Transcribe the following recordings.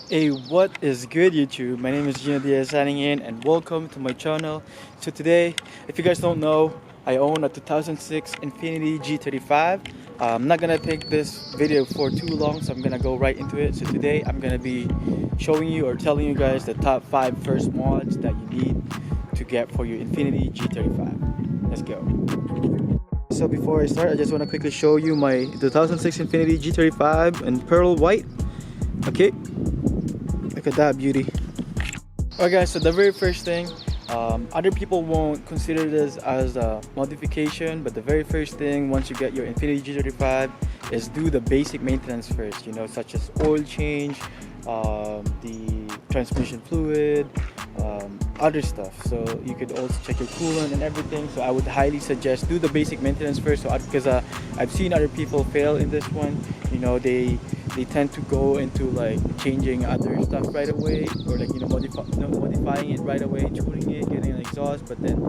Hey, what is good, YouTube? My name is Gino Diaz signing in, and welcome to my channel. So today, if you guys don't know, I own a 2006 Infiniti G35. I'm not gonna take this video for too long, so I'm gonna go right into it. So today I'm gonna be showing you or telling you guys the top 5 first mods that you need to get for your Infiniti G35. Let's go. So before I start, I just want to quickly show you my 2006 Infiniti G35 in pearl white. Okay, look at that beauty. Alright guys, so the very first thing, other people won't consider this as a modification, but the very first thing once you get your Infiniti G35 is do the basic maintenance first, you know, such as oil change, the transmission fluid, other stuff. So you could also check your coolant and everything. So I would highly suggest do the basic maintenance first, so because I've seen other people fail in this one. You know, they tend to go into like changing other stuff right away, or like, you know, modifying it right away, tuning it, getting an exhaust, but then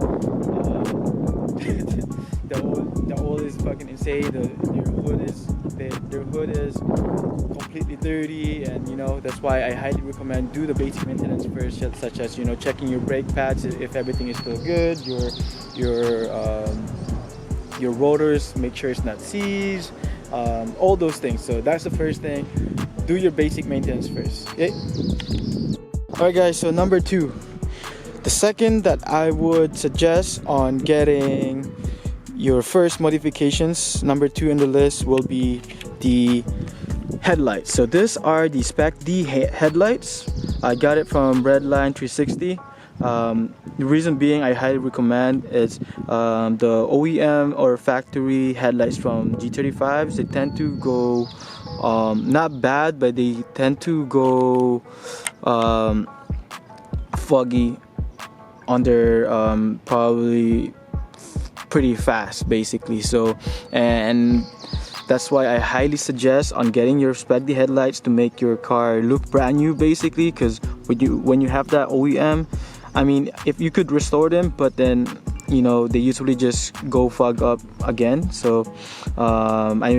the oil is fucking insane. Their hood is completely dirty, and you know, that's why I highly recommend do the basic maintenance first, such as, you know, checking your brake pads if everything is still good, your rotors, make sure it's not seized, all those things. So that's the first thing. Do your basic maintenance first. Okay. Alright guys, so number 2, the second that I would suggest on getting your first modifications, number 2 in the list will be the headlights. So these are the Spec D headlights. I got it from Redline 360. The reason being I highly recommend is the OEM or factory headlights from G35s. They tend to go not bad, but they tend to go foggy on their probably pretty fast basically. So, and that's why I highly suggest on getting your Spec D headlights to make your car look brand new basically, because when you have that OEM, I mean, if you could restore them, but then, you know, they usually just go fog up again. So I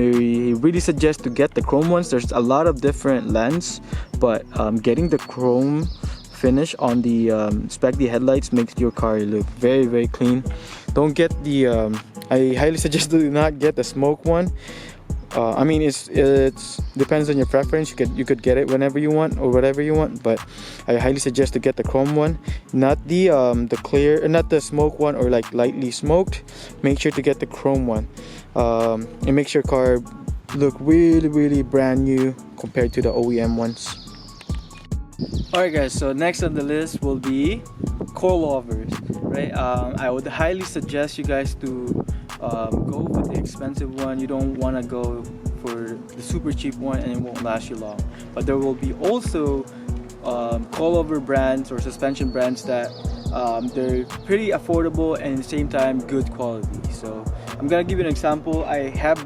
really suggest to get the chrome ones. There's a lot of different lens, but getting the chrome finish on the Spec D headlights makes your car look very, very clean. Don't get the I highly suggest do not get the smoke one. I mean, it's depends on your preference. You could get it whenever you want or whatever you want, but I highly suggest to get the chrome one, not the clear, not the smoke one or like lightly smoked. Make sure to get the chrome one, and makes your car look really, really brand new compared to the OEM ones. Alright guys, so next on the list will be coilovers, right? I would highly suggest you guys to go with the expensive one. You don't want to go for the super cheap one and it won't last you long. But there will be also coilover brands or suspension brands that they're pretty affordable and at the same time good quality. So I'm gonna give you an example. I have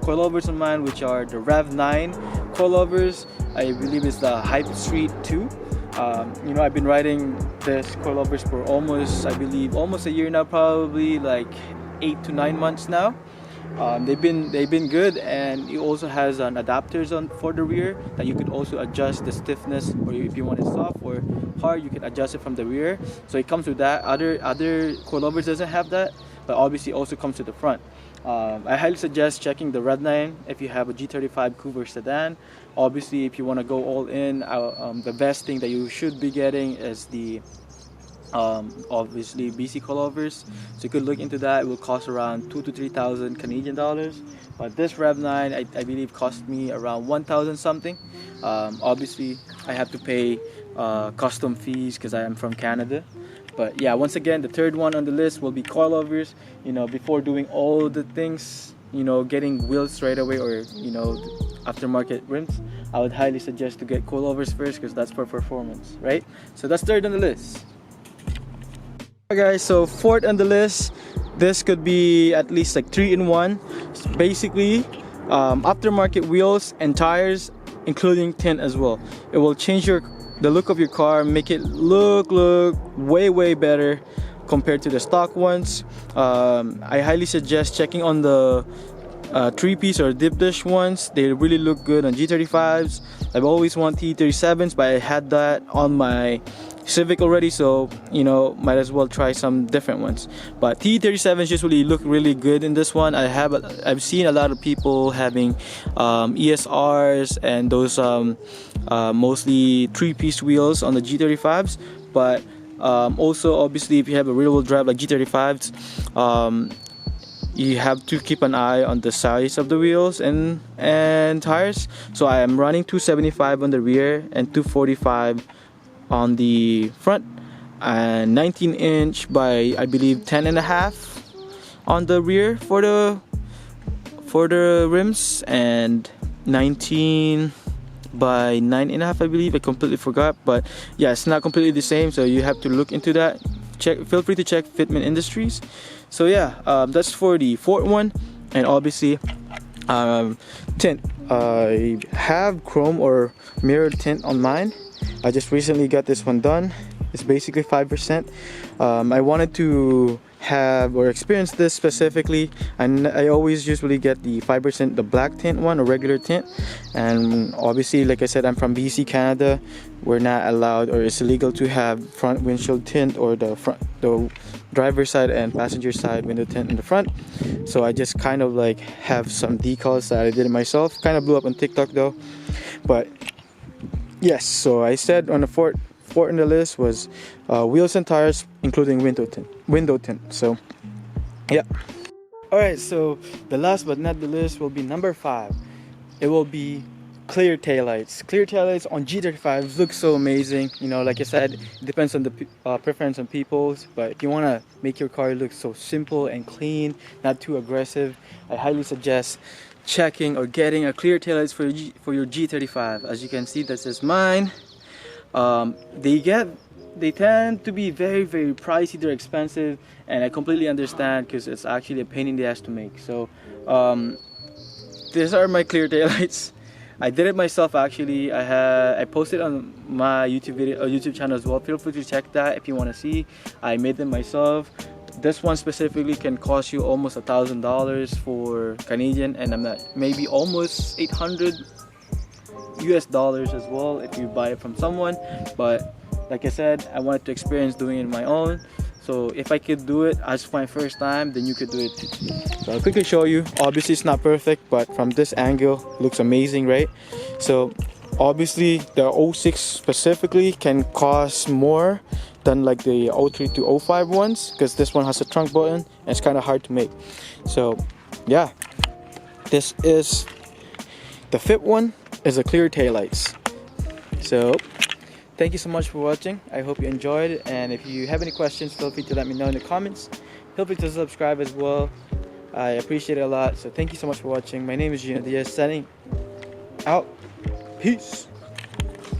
coilovers on mine, which are the Rev 9 coilovers. I believe it's the Hype Street 2. You know, I've been riding this coilovers for almost a year now, probably like 8 to 9 months now. They've been good, and it also has an adapters on for the rear that you could also adjust the stiffness, or if you want it soft or hard, you can adjust it from the rear. So it comes with that. Other coilovers doesn't have that, but obviously also comes to the front. I highly suggest checking the Red 9 if you have a G35 Coupe or sedan. Obviously, if you want to go all in, the best thing that you should be getting is the obviously BC coilovers. So you could look into that. It will cost around 2,000 to 3,000 Canadian dollars. But this Rev 9, I believe, cost me around 1,000 something. Obviously, I have to pay custom fees because I am from Canada. But yeah, once again, the third one on the list will be coilovers. You know, before doing all the things, you know, getting wheels straight away or, you know, aftermarket rims, I would highly suggest to get coilovers first because that's for performance, right? So that's third on the list. Alright guys, so fourth on the list, this could be at least like 3-in-1. So basically, aftermarket wheels and tires, including tint as well. It will change the look of your car, make it look way better compared to the stock ones. I highly suggest checking on the 3-piece or dip dish ones. They really look good on G35s. I've always wanted T37s, but I had that on my Civic already, so you know, might as well try some different ones. But T37s usually look really good in this one. I've seen a lot of people having ESRs and those mostly 3-piece wheels on the G35s, but also obviously if you have a rear-wheel drive like G35s, you have to keep an eye on the size of the wheels and tires. So I am running 275 on the rear and 245 on the front, and 19-inch by I believe 10.5 on the rear for the rims, and 19 by 9.5 I believe. I completely forgot, but yeah, it's not completely the same, so you have to look into that. Feel free to check Fitment Industries. So yeah, that's for the fourth one. And obviously tint, I have chrome or mirror tint on mine. I just recently got this one done. It's basically 5%. I wanted to have or experience this specifically, and I always usually get the 5%, the black tint one or regular tint. And obviously, like I said, I'm from BC, Canada. We're not allowed, or it's illegal to have front windshield tint or the driver's side and passenger side window tint in the front. So I just kind of like have some decals that I did it myself. Kind of blew up on TikTok though. But yes, so I said on the fourth in the list was wheels and tires, including window tint. So yeah. Alright, so the last but not the least will be number 5. It will be clear taillights. Clear taillights on G35s look so amazing. You know, like I said, it depends on the preference on people's, but if you want to make your car look so simple and clean, not too aggressive, I highly suggest checking or getting a clear taillights for your G35. As you can see, this is mine. They tend to be very pricey. They're expensive, and I completely understand because it's actually a pain in the ass to make. So these are my clear taillights. I did it myself actually. I posted on my YouTube channel as well. Feel free to check that if you want to see. I made them myself. This one specifically can cost you almost $1,000 for Canadian, and I'm not, maybe almost 800 US dollars as well if you buy it from someone. But like I said, I wanted to experience doing it on my own. So if I could do it as my first time, then you could do it too. So I'll quickly show you. Obviously it's not perfect, but from this angle it looks amazing, right? So obviously the 06 specifically can cost more than like the 03 to 05 ones, because this one has a trunk button and it's kind of hard to make. So yeah, this is the fifth one, is a clear taillights. So thank you so much for watching. I hope you enjoyed it, and if you have any questions, feel free to let me know in the comments. Feel free to subscribe as well. I appreciate it a lot. So thank you so much for watching. My name is Gino Diaz, signing out. Peace.